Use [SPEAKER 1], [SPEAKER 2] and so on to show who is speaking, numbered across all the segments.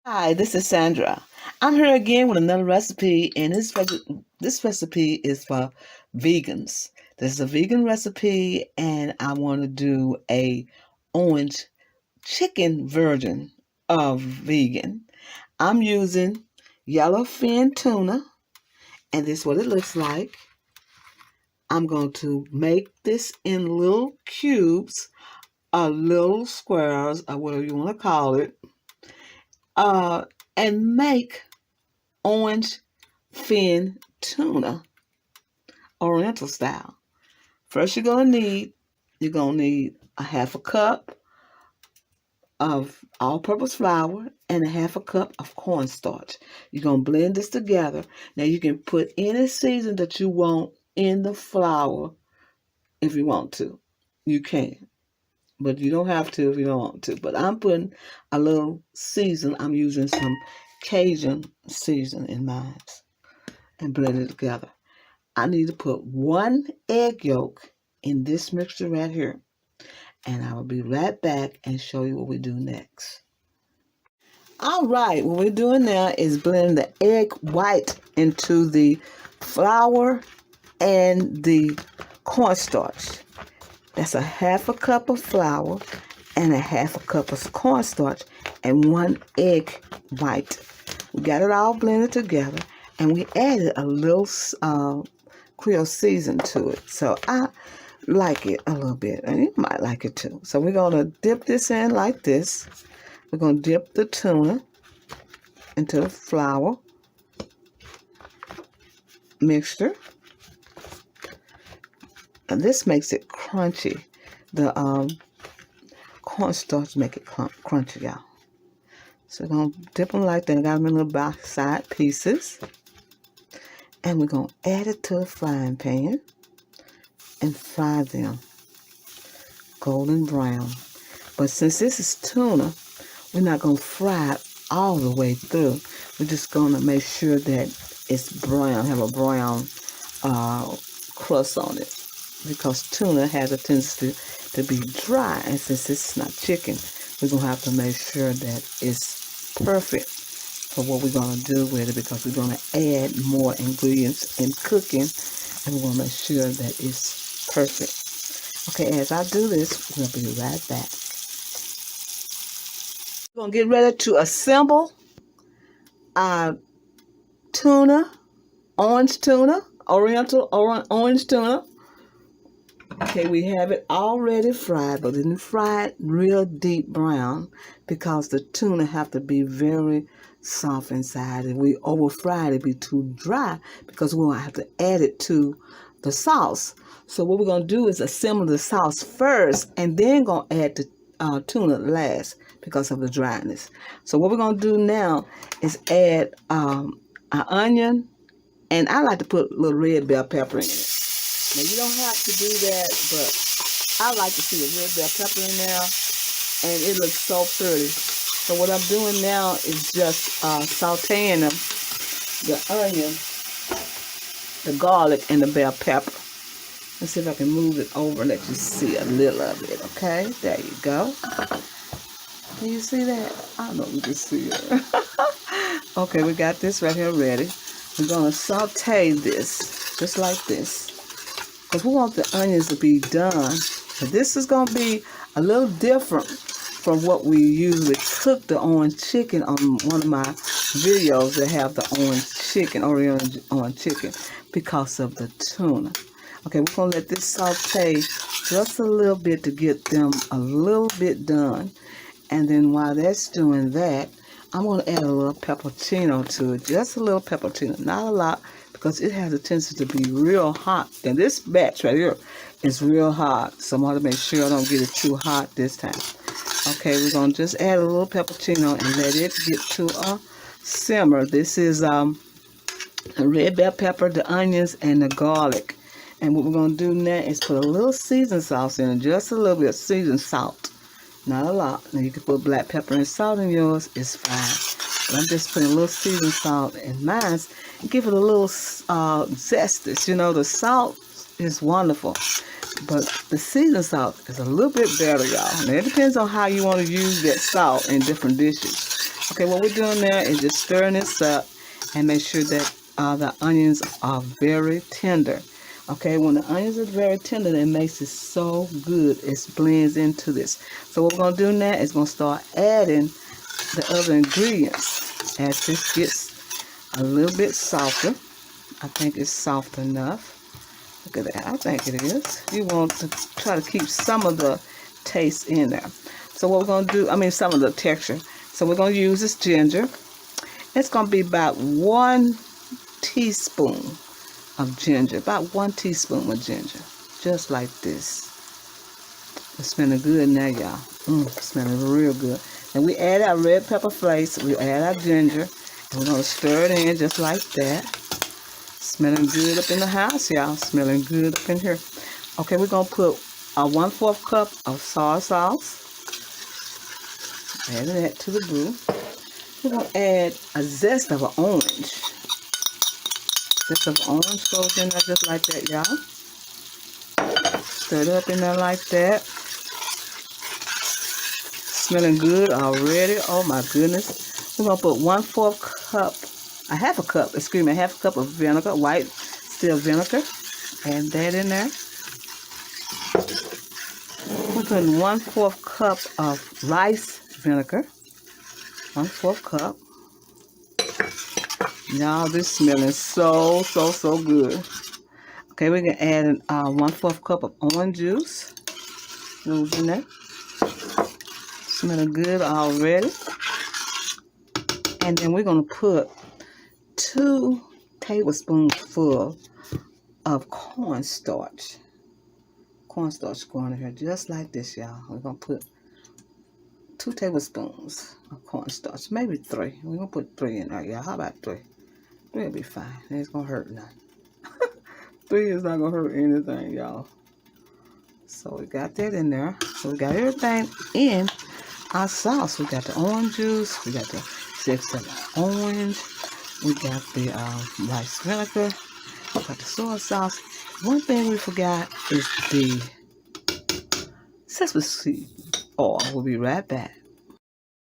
[SPEAKER 1] Hi, this is Sandra. I'm here again with another recipe, and this recipe is for vegans. This is a vegan recipe, and I want to do a orange chicken version of vegan. I'm using yellowfin tuna, and this is what it looks like. I'm going to make this in little cubes, or little squares, or whatever you want to call it, and make orange fin tuna, oriental style. First, you're gonna need a half a cup of all-purpose flour and a half a cup of cornstarch. You're gonna blend this together. Now you can put any season that you want in the flour if you want to. You can, but you don't have to if you don't want to. But I'm putting a little season. I'm using some Cajun season in mine and blend it together. I need to put 1 egg yolk in this mixture right here. And I will be right back and show you what we do next. All right, what we're doing now is blend the egg white into the flour and the cornstarch. That's a half a cup of flour and a half a cup of cornstarch and 1 egg white. We got it all blended together, and we added a little Creole season to it. So I like it a little bit, and you might like it too. So we're going to dip this in like this. We're going to dip the tuna into the flour mixture. And this makes it crunchy. The cornstarch make it crunchy, y'all. So we're going to dip them like that. I got them in little bite-sized pieces. And we're going to add it to the frying pan and fry them golden brown. But since this is tuna, we're not going to fry it all the way through. We're just going to make sure that it's brown, have a brown crust on it. Because tuna has a tendency to be dry. And since it's not chicken, we're going to have to make sure that it's perfect for what we're going to do with it, because we're going to add more ingredients in cooking, and we want to make sure that it's perfect. Okay, as I do this, we'll be right back. We're going to get ready to assemble our tuna, orange tuna, oriental orange tuna. Okay, we have it already fried, but didn't fry it real deep brown because the tuna have to be very soft inside. If we over fry it, it'd be too dry because we won't have to add it to the sauce. So what we're going to do is assemble the sauce first and then going to add the tuna last because of the dryness. So what we're going to do now is add our onion, and I like to put a little red bell pepper in it. Now, you don't have to do that, but I like to see the red bell pepper in there, and it looks so pretty. So what I'm doing now is just sauteing the onion, the garlic, and the bell pepper. Let's see if I can move it over and let you see a little of it, okay? There you go. Can you see that? I don't know if you can see it. Okay, we got this right here ready. We're going to saute this, just like this, because we want the onions to be done. But this is going to be a little different from what we usually cook the orange chicken on one of my videos that have the orange chicken, orange chicken, because of the tuna. Okay, we're going to let this saute just a little bit to get them a little bit done. And then while that's doing that, I'm going to add a little pepperino to it, just a little pepperino, not a lot, because it has a tendency to be real hot. And this batch right here is real hot, so I'm going to make sure I don't get it too hot this time. Okay, we're going to just add a little pepperino and let it get to a simmer. This is a red bell pepper, the onions, and the garlic. And what we're going to do now is put a little seasoned sauce in it, just a little bit of seasoned salt. Not a lot. Now you can put black pepper and salt in yours, it's fine. But I'm just putting a little seasoned salt in mine. Give it a little zest. You know, the salt is wonderful, but the seasoned salt is a little bit better, y'all. Now it depends on how you want to use that salt in different dishes. Okay, what we're doing now is just stirring this up and make sure that the onions are very tender. Okay, when the onions are very tender, it makes it so good. It blends into this. So what we're going to do now is going to start adding the other ingredients as this gets a little bit softer. I think it's soft enough. Look at that. I think it is. You want to try to keep some of the taste in there. So what we're going to do, some of the texture. So we're going to use this ginger. It's going to be about 1 teaspoon of ginger. About 1 teaspoon of ginger. Just like this. It's smelling good now, y'all. Smelling real good. And we add our red pepper flakes. We add our ginger. And we're going to stir it in just like that. Smelling good up in the house, y'all. Smelling good up in here. Okay, we're going to put a 1/4 cup of soy sauce. Adding that to the brew. We're going to add a zest of an orange. Zest of an orange goes in there just like that, y'all. Stir it up in there like that. Smelling good already. Oh my goodness. We're going to put 1/4 cup, a half a cup of vinegar, white still vinegar. Add that in there. We're putting 1/4 cup of rice vinegar. 1/4 cup. Y'all, this smelling so good. Okay, we're going to add 1/4 cup of orange juice. Goes in there. Smelling good already. And then we're going to put 2 tablespoonfuls of cornstarch. Cornstarch going in here just like this, y'all. We're going to put 2 tablespoons of cornstarch, maybe 3. We're going to put 3 in there, y'all. How about 3? 3 will be fine. It ain't going to hurt nothing. 3 is not going to hurt anything, y'all. So we got that in there. So we got everything in our sauce. We got the orange juice. We got the zest of the orange. We got the rice vinegar. We got the soy sauce. One thing we forgot is the sesame seed oil. We'll be right back.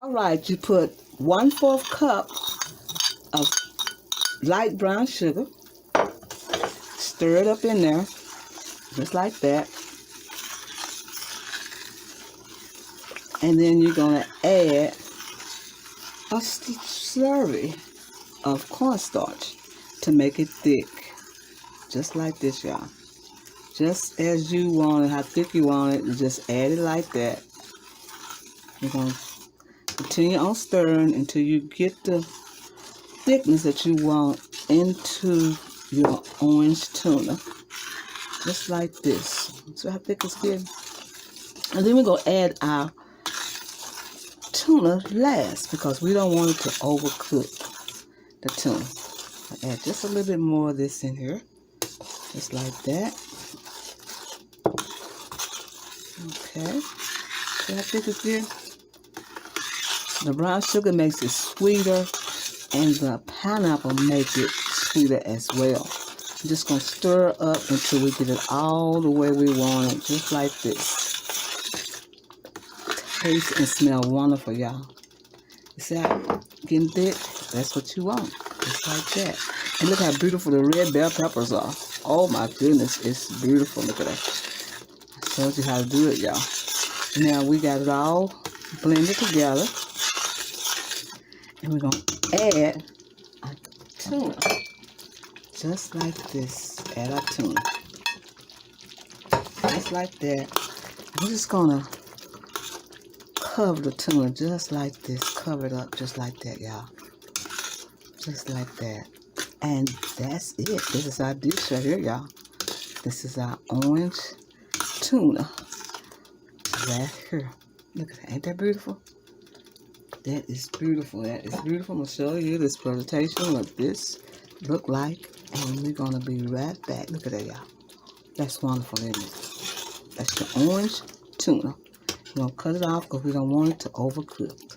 [SPEAKER 1] All right, you put 1/4 cup of light brown sugar. Stir it up in there, just like that. And then you're going to add a slurry of cornstarch to make it thick. Just like this, y'all. Just as you want it, how thick you want it, you just add it like that. You're going to continue on stirring until you get the thickness that you want into your orange tuna. Just like this. So how thick it's getting. And then we're going to add our tuna last because we don't want it to overcook the tuna. I'll add just a little bit more of this in here. Just like that. Okay. See how thick it's getting? The brown sugar makes it sweeter and the pineapple makes it sweeter as well. I'm just going to stir up until we get it all the way we want it. Just like this. Taste and smell wonderful, y'all. You see how getting thick? That's what you want. Just like that. And look how beautiful the red bell peppers are. Oh my goodness, it's beautiful. Look at that. I showed you how to do it, y'all. Now we got it all blended together. And we're going to add our tuna. Just like this. Add our tuna. Just like that. We're just going to cover the tuna just like this. Cover it up just like that, y'all. Just like that. And that's it. This is our dish right here, y'all. This is our orange tuna. Right here. Look at that. Ain't that beautiful? That is beautiful. That is beautiful. I'm going to show you this presentation, what this look like. And we're going to be right back. Look at that, y'all. That's wonderful, isn't it? That's the orange tuna. We're going to cut it off because we don't want it to overcook.